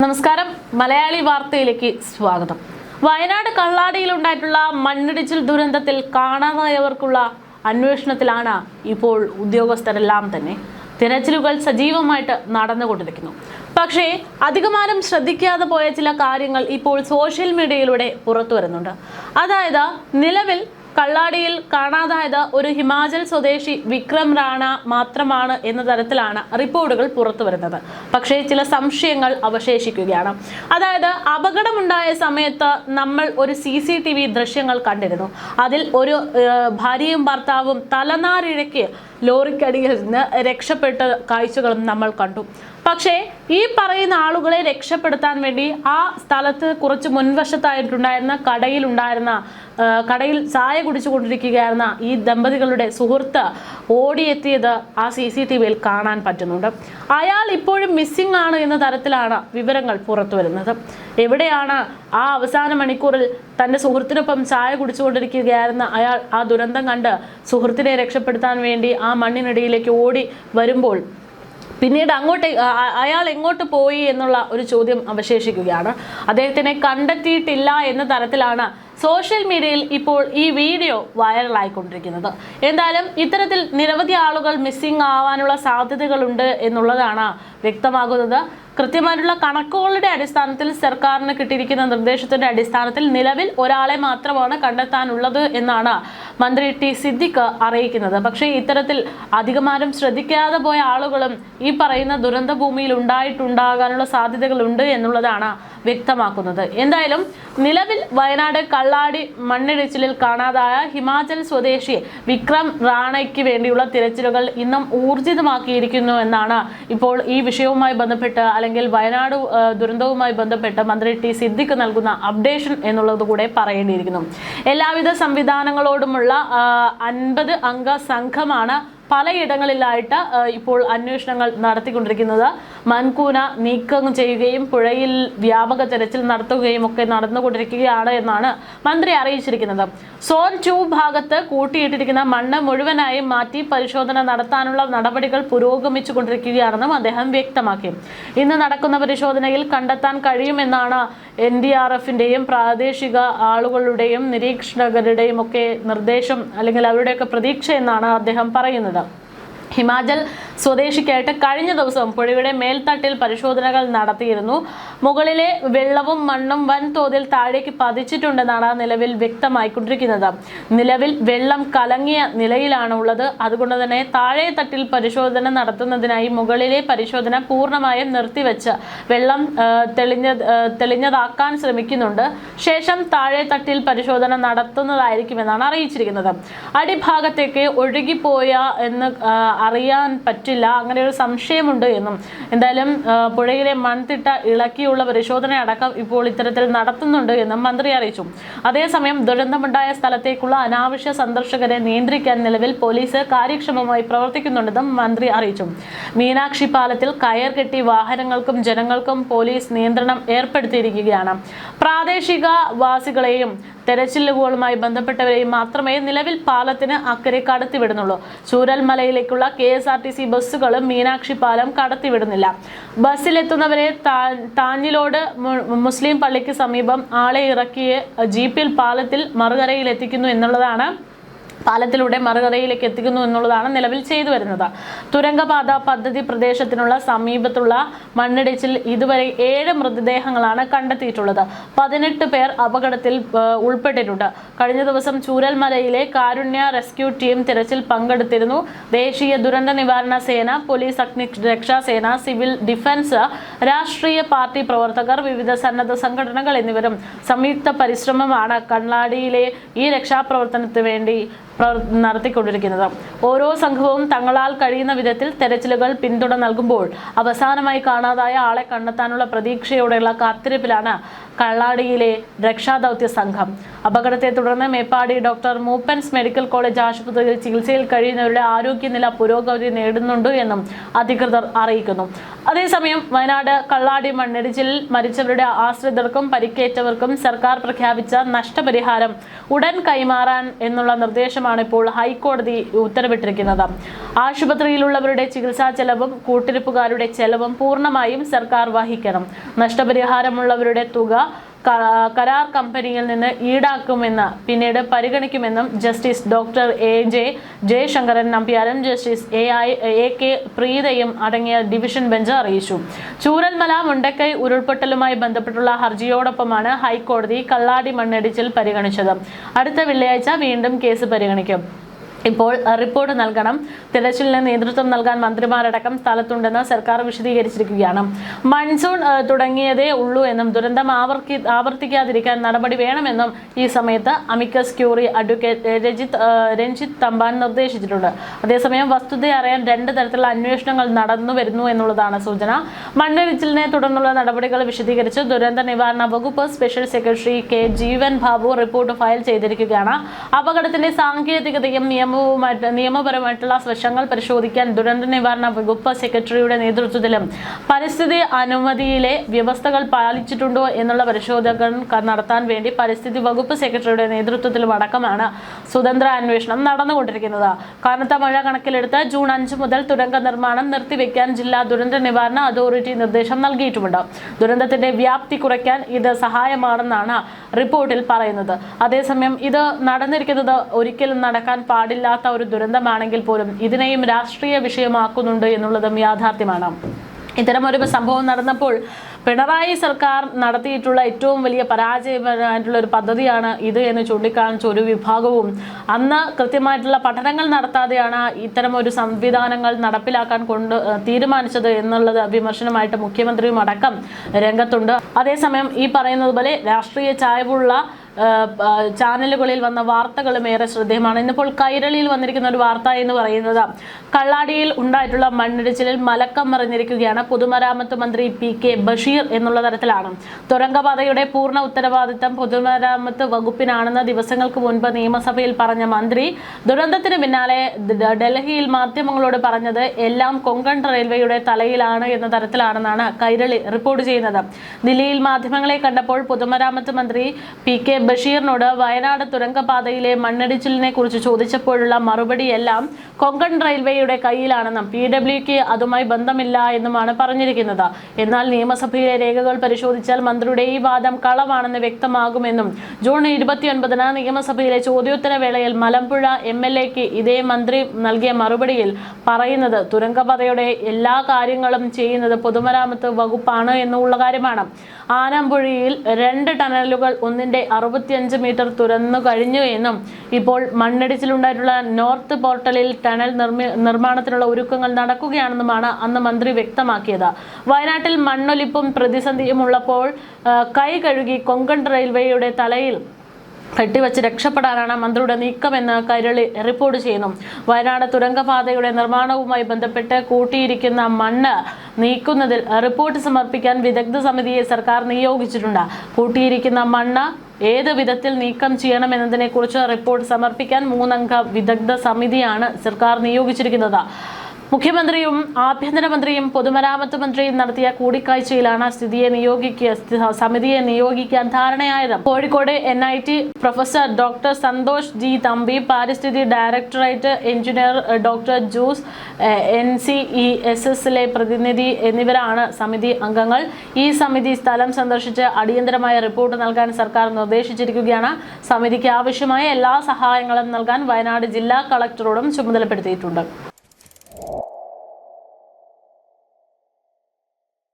നമസ്കാരം മലയാളി വാർത്തയിലേക്ക് സ്വാഗതം. വയനാട് കള്ളാടിയിൽ ഉണ്ടായിട്ടുള്ള മണ്ണിടിച്ചിൽ ദുരന്തത്തിൽ കാണാതായവർക്കുള്ള അന്വേഷണത്തിലാണ് ഇപ്പോൾ ഉദ്യോഗസ്ഥരെല്ലാം തന്നെ. തിരച്ചിലുകൾ സജീവമായിട്ട് നടന്നുകൊണ്ടിരിക്കുന്നു. പക്ഷേ അധികമാരും ശ്രദ്ധിക്കാതെ പോയ ചില കാര്യങ്ങൾ ഇപ്പോൾ സോഷ്യൽ മീഡിയയിലൂടെ പുറത്തു വരുന്നുണ്ട്. അതായത് നിലവിൽ കള്ളാടിയിൽ കാണാതായത് ഒരു ഹിമാചൽ സ്വദേശി വിക്രം റാണ മാത്രമാണ് എന്ന തരത്തിലാണ് റിപ്പോർട്ടുകൾ പുറത്തു വരുന്നത്. പക്ഷേ ചില സംശയങ്ങൾ അവശേഷിക്കുകയാണ്. അതായത് അപകടമുണ്ടായ സമയത്ത് നമ്മൾ ഒരു CCTV ദൃശ്യങ്ങൾ കണ്ടിരുന്നു. അതിൽ ഒരു ഭാര്യയും ഭർത്താവും തലനാരിഴയ്ക്ക് ലോറിക്കടിയിൽ നിന്ന് രക്ഷപ്പെട്ട കാഴ്ചകളും നമ്മൾ കണ്ടു. പക്ഷേ ഈ പറയുന്ന ആളുകളെ രക്ഷപ്പെടുത്താൻ വേണ്ടി ആ സ്ഥലത്ത് കുറച്ച് മുൻവശത്തായിട്ടുണ്ടായിരുന്ന കടയിൽ ചായ കുടിച്ചുകൊണ്ടിരിക്കുകയായിരുന്ന ഈ ദമ്പതികളുടെ സുഹൃത്ത് ഓടിയെത്തിയത് ആ CCTVയിൽ കാണാൻ പറ്റുന്നുണ്ട്. അയാൾ ഇപ്പോഴും മിസ്സിംഗ് ആണ് എന്ന തരത്തിലാണ് വിവരങ്ങൾ പുറത്തു വരുന്നത്. എവിടെയാണ് ആ അവസാന മണിക്കൂറിൽ തൻ്റെ സുഹൃത്തിനൊപ്പം ചായ കുടിച്ചുകൊണ്ടിരിക്കുകയായിരുന്ന അയാൾ ആ ദുരന്തം കണ്ട് സുഹൃത്തിനെ രക്ഷപ്പെടുത്താൻ വേണ്ടി ആ മണ്ണിനിടയിലേക്ക് ഓടി വരുമ്പോൾ പിന്നീട് അയാൾ എങ്ങോട്ട് പോയി എന്നുള്ള ഒരു ചോദ്യം അവശേഷിക്കുകയാണ്. അദ്ദേഹത്തിനെ കണ്ടെത്തിയിട്ടില്ല എന്ന തരത്തിലാണ് സോഷ്യൽ മീഡിയയിൽ ഇപ്പോൾ ഈ വീഡിയോ വൈറലായിക്കൊണ്ടിരിക്കുന്നത്. എന്തായാലും ഇത്തരത്തിൽ നിരവധി ആളുകൾ മിസ്സിംഗ് ആവാനുള്ള സാധ്യതകളുണ്ട് എന്നുള്ളതാണ് വ്യക്തമാകുന്നത്. കൃത്യമായിട്ടുള്ള കണക്കുകളുടെ അടിസ്ഥാനത്തിൽ സർക്കാരിന് കിട്ടിയിരിക്കുന്ന നിർദ്ദേശത്തിന്റെ അടിസ്ഥാനത്തിൽ നിലവിൽ ഒരാളെ മാത്രമാണ് കണ്ടെത്താനുള്ളത് എന്നാണ് മന്ത്രി ടി സിദ്ദിഖ് അറിയിക്കുന്നത്. പക്ഷേ ഇത്തരത്തിൽ അധികമാരും ശ്രദ്ധിക്കാതെ പോയ ആളുകളും ഈ പറയുന്ന ദുരന്ത ഭൂമിയിൽ ഉണ്ടാകാനുള്ള സാധ്യതകളുണ്ട് എന്നുള്ളതാണ് വ്യക്തമാക്കുന്നത്. എന്തായാലും നിലവിൽ വയനാട് കള്ളാടി മണ്ണിടിച്ചിലിൽ കാണാതായ ഹിമാചൽ സ്വദേശി വിക്രം റാണയ്ക്ക് വേണ്ടിയുള്ള തിരച്ചിലുകൾ ഇന്നും ഊർജിതമാക്കിയിരിക്കുന്നു എന്നാണ് ഇപ്പോൾ ഈ വിഷയവുമായി ബന്ധപ്പെട്ട് അല്ലെങ്കിൽ വയനാട് ദുരന്തവുമായി ബന്ധപ്പെട്ട് മന്ത്രി ടി സിദ്ദിഖ് നൽകുന്ന അപ്ഡേഷൻ എന്നുള്ളത് കൂടെ പറയേണ്ടിയിരിക്കുന്നു. എല്ലാവിധ സംവിധാനങ്ങളോടുമുള്ള 50 അംഗ സംഘമാണ് പലയിടങ്ങളിലായിട്ട് ഇപ്പോൾ അന്വേഷണങ്ങൾ നടത്തിക്കൊണ്ടിരിക്കുന്നത്. മൻകൂന നീക്കം ചെയ്യുകയും പുഴയിൽ വ്യാപക തെരച്ചിൽ നടത്തുകയും ഒക്കെ നടന്നുകൊണ്ടിരിക്കുകയാണ് എന്നാണ് മന്ത്രി അറിയിച്ചിരിക്കുന്നത്. സോൺ 2 ഭാഗത്ത് കൂട്ടിയിട്ടിരിക്കുന്ന മണ്ണ് മുഴുവനായും മാറ്റി പരിശോധന നടത്താനുള്ള നടപടികൾ പുരോഗമിച്ചു കൊണ്ടിരിക്കുകയാണെന്നും അദ്ദേഹം വ്യക്തമാക്കി. ഇന്ന് നടക്കുന്ന പരിശോധനയിൽ കണ്ടെത്താൻ കഴിയുമെന്നാണ് NDRFന്റെയും പ്രാദേശിക ആളുകളുടെയും നിരീക്ഷകരുടെയും ഒക്കെ നിർദ്ദേശം അല്ലെങ്കിൽ അവരുടെയൊക്കെ പ്രതീക്ഷ എന്നാണ് അദ്ദേഹം പറയുന്നത്. ഹിമാചൽ സ്വദേശിക്കായിട്ട് കഴിഞ്ഞ ദിവസം പുഴയുടെ മേൽത്തട്ടിൽ പരിശോധനകൾ നടത്തിയിരുന്നു. മുകളിലെ വെള്ളവും മണ്ണും വൻതോതിൽ താഴേക്ക് പതിച്ചിട്ടുണ്ടെന്നാണ് നിലവിൽ വ്യക്തമായിക്കൊണ്ടിരിക്കുന്നത്. നിലവിൽ വെള്ളം കലങ്ങിയ നിലയിലാണ് ഉള്ളത്. അതുകൊണ്ട് തന്നെ താഴെ തട്ടിൽ പരിശോധന നടത്തുന്നതിനായി മുകളിലെ പരിശോധന പൂർണ്ണമായും നിർത്തിവെച്ച് വെള്ളം തെളിഞ്ഞതാക്കാൻ ശ്രമിക്കുന്നുണ്ട്. ശേഷം താഴെ തട്ടിൽ പരിശോധന നടത്തുന്നതായിരിക്കുമെന്നാണ് അറിയിച്ചിരിക്കുന്നത്. അടിഭാഗത്തേക്ക് ഒഴുകിപ്പോയ എന്ന് അറിയാൻ പറ്റില്ല, അങ്ങനെ ഒരു സംശയമുണ്ട് എന്നും. എന്തായാലും പുഴയിലെ മൺതിട്ട ഇളക്കിയുള്ള പരിശോധന അടക്കം ഇപ്പോൾ ഇത്തരത്തിൽ നടത്തുന്നുണ്ട് എന്നും മന്ത്രി അറിയിച്ചു. അതേസമയം ദുരന്തമുണ്ടായ സ്ഥലത്തേക്കുള്ള അനാവശ്യ സന്ദർശകരെ നിയന്ത്രിക്കാൻ നിലവിൽ പോലീസ് കാര്യക്ഷമമായി പ്രവർത്തിക്കുന്നുണ്ടെന്നും മന്ത്രി അറിയിച്ചു. മീനാക്ഷി പാലത്തിൽ കയർ കെട്ടി വാഹനങ്ങൾക്കും ജനങ്ങൾക്കും പോലീസ് നിയന്ത്രണം ഏർപ്പെടുത്തിയിരിക്കുകയാണ്. പ്രാദേശികവാസികളെയും തെരച്ചിലുകളുമായി ബന്ധപ്പെട്ടവരെയും മാത്രമേ നിലവിൽ പാലത്തിന് അക്കരെ കടത്തിവിടുന്നുള്ളൂ. ചൂരൽമലയിലേക്കുള്ള KSRTC ബസ്സുകളും മീനാക്ഷി പാലം കടത്തിവിടുന്നില്ല. ബസ്സിലെത്തുന്നവരെ താഞ്ഞിലോട് മുസ്ലിം പള്ളിക്ക് സമീപം ആളെ ഇറക്കിയ ജീപ്പിൽ പാലത്തിലൂടെ മറുകരയിലേക്ക് എത്തിക്കുന്നു എന്നുള്ളതാണ് നിലവിൽ ചെയ്തു വരുന്നത്. തുരങ്കപാത പദ്ധതി പ്രദേശത്തിനുള്ള സമീപത്തുള്ള മണ്ണിടിച്ചിൽ ഇതുവരെ 7 മൃതദേഹങ്ങളാണ് കണ്ടെത്തിയിട്ടുള്ളത്. 18 പേർ അപകടത്തിൽ ഉൾപ്പെട്ടിട്ടുണ്ട്. കഴിഞ്ഞ ദിവസം ചൂരൽമലയിലെ കാരുണ്യ റെസ്ക്യൂ ടീം തിരച്ചിൽ പങ്കെടുത്തിരുന്നു. ദേശീയ ദുരന്ത നിവാരണ സേന, പോലീസ്, അഗ്നിരക്ഷാസേന, സിവിൽ ഡിഫൻസ്, രാഷ്ട്രീയ പാർട്ടി പ്രവർത്തകർ, വിവിധ സന്നദ്ധ സംഘടനകൾ എന്നിവരും സംയുക്ത പരിശ്രമമാണ് കള്ളാടിയിലെ ഈ രക്ഷാപ്രവർത്തനത്തിന് വേണ്ടി നടത്തിക്കൊണ്ടിരിക്കുന്നത്. ഓരോ സംഘവും തങ്ങളാൽ കഴിയുന്ന വിധത്തിൽ തെരച്ചിലുകൾ പിന്തുണ നൽകുമ്പോൾ അവസാനമായി കാണാതായ ആളെ കണ്ടെത്താനുള്ള പ്രതീക്ഷയോടെയുള്ള കാത്തിരിപ്പിലാണ് കള്ളാടിയിലെ രക്ഷാദൗത്യ സംഘം. അപകടത്തെ തുടർന്ന് Meppadi doctor Moopen's medical college ആശുപത്രിയിൽ ചികിത്സയിൽ കഴിയുന്നവരുടെ ആരോഗ്യനില പുരോഗതി നേടുന്നുണ്ട് എന്നും അധികൃതർ അറിയിക്കുന്നു. അതേസമയം വയനാട് കള്ളാടി മണ്ണിടിച്ചിലിൽ മരിച്ചവരുടെ ആശ്രിതർക്കും പരിക്കേറ്റവർക്കും സർക്കാർ പ്രഖ്യാപിച്ച നഷ്ടപരിഹാരം ഉടൻ കൈമാറാൻ എന്നുള്ള നിർദ്ദേശമാണ് ആവശ്യമാണ് ഇപ്പോൾ ഹൈക്കോടതി ഉത്തരവിട്ടിരിക്കുന്നത്. ആശുപത്രിയിലുള്ളവരുടെ ചികിത്സാ ചെലവും കൂട്ടിരിപ്പുകാരുടെ ചെലവും പൂർണ്ണമായും സർക്കാർ വഹിക്കണം. നഷ്ടപരിഹാരമുള്ളവരുടെ തുക കരാർ കമ്പനിയിൽ നിന്ന് ഈടാക്കുമെന്ന് പിന്നീട് പരിഗണിക്കുമെന്നും ജസ്റ്റിസ് ഡോക്ടർ എ ജയശങ്കരൻ നമ്പ്യാരും ജസ്റ്റിസ് AK പ്രീതയും അടങ്ങിയ ഡിവിഷൻ ബെഞ്ച് അറിയിച്ചു. ചൂരൽമല മുണ്ടക്കൈ ഉരുൾപൊട്ടലുമായി ബന്ധപ്പെട്ടുള്ള ഹർജിയോടൊപ്പമാണ് ഹൈക്കോടതി കള്ളാടി മണ്ണിടിച്ചിൽ പരിഗണിച്ചത്. അടുത്ത വെള്ളിയാഴ്ച വീണ്ടും കേസ് പരിഗണിക്കും. ഇപ്പോൾ റിപ്പോർട്ട് നൽകണം. തിരച്ചിലിന് നേതൃത്വം നൽകാൻ മന്ത്രിമാരടക്കം സ്ഥലത്തുണ്ടെന്ന് സർക്കാർ വിശദീകരിച്ചിരിക്കുകയാണ്. മൺസൂൺ തുടങ്ങിയതേ ഉള്ളൂ എന്നും ദുരന്തം ആവർത്തിക്കാതിരിക്കാൻ നടപടി വേണമെന്നും ഈ സമയത്ത് amicus curiae advocate Ranjith Thampan നിർദ്ദേശിച്ചിട്ടുണ്ട്. അതേസമയം വസ്തുത അറിയാൻ 2 തരത്തിലുള്ള അന്വേഷണങ്ങൾ നടന്നു വരുന്നു എന്നുള്ളതാണ് സൂചന. മണ്ണിടിച്ചിലിനെ തുടർന്നുള്ള നടപടികൾ വിശദീകരിച്ച് ദുരന്ത നിവാരണ വകുപ്പ് special secretary K. Jeevan Babu report file ചെയ്തിരിക്കുകയാണ്. അപകടത്തിന്റെ സാങ്കേതികതയും നിയമപരമായിട്ടുള്ള വശങ്ങൾ പരിശോധിക്കാൻ ദുരന്ത നിവാരണ വകുപ്പ് സെക്രട്ടറിയുടെ നേതൃത്വത്തിലും പരിസ്ഥിതി അനുമതിയിലെ വ്യവസ്ഥകൾ പാലിച്ചിട്ടുണ്ടോ എന്നുള്ള പരിശോധന നടത്താൻ വേണ്ടി പരിസ്ഥിതി വകുപ്പ് സെക്രട്ടറിയുടെ നേതൃത്വത്തിലും അടക്കമാണ് സ്വതന്ത്ര അന്വേഷണം നടന്നുകൊണ്ടിരിക്കുന്നത്. കനത്ത മഴ കണക്കിലെടുത്ത് ജൂൺ 5 മുതൽ തുരങ്ക നിർമ്മാണം നിർത്തിവെക്കാൻ ജില്ലാ ദുരന്ത നിവാരണ അതോറിറ്റി നിർദ്ദേശം നൽകിയിട്ടുമുണ്ട്. ദുരന്തത്തിന്റെ വ്യാപ്തി കുറയ്ക്കാൻ ഇത് സഹായമാണെന്നാണ് റിപ്പോർട്ടിൽ പറയുന്നത്. അതേസമയം ഇത് നടന്നിരിക്കുന്നത് ഒരിക്കലും നടക്കാൻ പാടില്ലാത്ത ഒരു ദുരന്തമാണെങ്കിൽ പോലും ഇതിനെയും രാഷ്ട്രീയ വിഷയമാക്കുന്നുണ്ട് എന്നുള്ളതും യാഥാർത്ഥ്യമാണ്. ഇത്തരമൊരു സംഭവം നടന്നപ്പോൾ പിണറായി സർക്കാർ നടത്തിയിട്ടുള്ള ഏറ്റവും വലിയ പരാജയമായിട്ടുള്ള ഒരു പദ്ധതിയാണ് ഇത് എന്ന് ചൂണ്ടിക്കാണിച്ച ഒരു വിഭാഗവും അന്ന് കൃത്യമായിട്ടുള്ള പഠനങ്ങൾ നടത്താതെയാണ് ഇത്തരം ഒരു സംവിധാനങ്ങൾ നടപ്പിലാക്കാൻ തീരുമാനിച്ചത് എന്നുള്ളത് വിമർശനമായിട്ട് മുഖ്യമന്ത്രിയും അടക്കം രംഗത്തുണ്ട്. അതേസമയം ഈ പറയുന്നത് പോലെ രാഷ്ട്രീയ ചായ്വുള്ള ചാനലുകളിൽ വന്ന വാർത്തകളും ഏറെ ശ്രദ്ധേയമാണ്. ഇന്നിപ്പോൾ കൈരളിയിൽ വന്നിരിക്കുന്ന ഒരു വാർത്ത എന്ന് പറയുന്നത് കള്ളാടിയിൽ ഉണ്ടായിട്ടുള്ള മണ്ണിടിച്ചിലിൽ മലക്കം മറിഞ്ഞിരിക്കുകയാണ് പൊതുമരാമത്ത് മന്ത്രി PK ബഷീർ എന്നുള്ള തരത്തിലാണ്. തുരങ്കപാതയുടെ പൂർണ്ണ ഉത്തരവാദിത്തം പൊതുമരാമത്ത് വകുപ്പിനാണെന്ന് ദിവസങ്ങൾക്ക് മുൻപ് നിയമസഭയിൽ പറഞ്ഞ മന്ത്രി ദുരന്തത്തിന് പിന്നാലെ ഡൽഹിയിൽ മാധ്യമങ്ങളോട് പറഞ്ഞത് എല്ലാം കൊങ്കൺ റെയിൽവേയുടെ തലയിലാണ് എന്ന തരത്തിലാണെന്നാണ് കൈരളി റിപ്പോർട്ട് ചെയ്യുന്നത്. ദില്ലിയിൽ മാധ്യമങ്ങളെ കണ്ടപ്പോൾ പൊതുമരാമത്ത് മന്ത്രി PK ബഷീറിനോട് വയനാട് തുരങ്കപാതയിലെ മണ്ണിടിച്ചിലിനെ കുറിച്ച് ചോദിച്ചപ്പോഴുള്ള മറുപടിയെല്ലാം കൊങ്കൺ റെയിൽവേയുടെ കയ്യിലാണെന്നും PWക്ക് അതുമായി ബന്ധമില്ല എന്നുമാണ് പറഞ്ഞിരിക്കുന്നത്. എന്നാൽ നിയമസഭയിലെ രേഖകൾ പരിശോധിച്ചാൽ മന്ത്രിയുടെ ഈ വാദം കളവാണെന്ന് വ്യക്തമാകുമെന്നും ജൂൺ 29 നിയമസഭയിലെ ചോദ്യോത്തര വേളയിൽ മലമ്പുഴ MLAക്ക് ഇതേ മന്ത്രി നൽകിയ മറുപടിയിൽ പറയുന്നത് തുരങ്കപാതയുടെ എല്ലാ കാര്യങ്ങളും ചെയ്യുന്നത് പൊതുമരാമത്ത് വകുപ്പാണ് എന്നുള്ള കാര്യമാണ്. ആനമ്പുഴയിൽ 2 ടണലുകൾ ഒന്നിന്റെ 65 മീറ്റർ തുറന്നു കഴിഞ്ഞു എന്നും ഇപ്പോൾ മണ്ണിടിച്ചിലുണ്ടായിട്ടുള്ള നോർത്ത് പോർട്ടലിൽ ടണൽ നിർമ്മാണത്തിനുള്ള ഒരുക്കങ്ങൾ നടക്കുകയാണെന്നുമാണ് അന്ന് മന്ത്രി വ്യക്തമാക്കിയത്. വയനാട്ടിൽ മണ്ണൊലിപ്പും പ്രതിസന്ധിയും ഉള്ളപ്പോൾ കൈ കഴുകി കൊങ്കൺ റെയിൽവേയുടെ തലയിൽ കെട്ടിവച്ച് രക്ഷപ്പെടാനാണ് മന്ത്രിയുടെ നീക്കമെന്ന് കൈരളി റിപ്പോർട്ട് ചെയ്യുന്നു. വയനാട് തുരങ്കപാതയുടെ നിർമ്മാണവുമായി ബന്ധപ്പെട്ട് കൂട്ടിയിരിക്കുന്ന മണ്ണ് നീക്കുന്നതിൽ റിപ്പോർട്ട് സമർപ്പിക്കാൻ വിദഗ്ധ സമിതിയെ സർക്കാർ നിയോഗിച്ചിട്ടുണ്ട്. കൂട്ടിയിരിക്കുന്ന മണ്ണ് ഏത് വിധത്തിൽ നീക്കം ചെയ്യണമെന്നതിനെ കുറിച്ച് റിപ്പോർട്ട് സമർപ്പിക്കാൻ 3 അംഗ വിദഗ്ധ സമിതിയാണ് സർക്കാർ നിയോഗിച്ചിരിക്കുന്നത്. മുഖ്യമന്ത്രിയും ആഭ്യന്തരമന്ത്രിയും പൊതുമരാമത്ത് മന്ത്രിയും നടത്തിയ കൂടിക്കാഴ്ചയിലാണ് സമിതിയെ നിയോഗിക്കാൻ ധാരണയായത്. Kozhikode NIT professor doctor Santhosh G. Thampi, പാരിസ്ഥിതിക ഡയറക്ടറേറ്റ് എഞ്ചിനീയർ ഡോക്ടർ ജൂസ് NCESSലെ പ്രതിനിധി എന്നിവരാണ് സമിതി അംഗങ്ങൾ. ഈ സമിതി സ്ഥലം സന്ദർശിച്ച് അടിയന്തരമായ റിപ്പോർട്ട് നൽകാൻ സർക്കാർ നിർദ്ദേശിച്ചിരിക്കുകയാണ്. സമിതിക്ക് ആവശ്യമായ എല്ലാ സഹായങ്ങളും നൽകാൻ വയനാട് ജില്ലാ കളക്ടറോടും ചുമതലപ്പെടുത്തിയിട്ടുണ്ട്.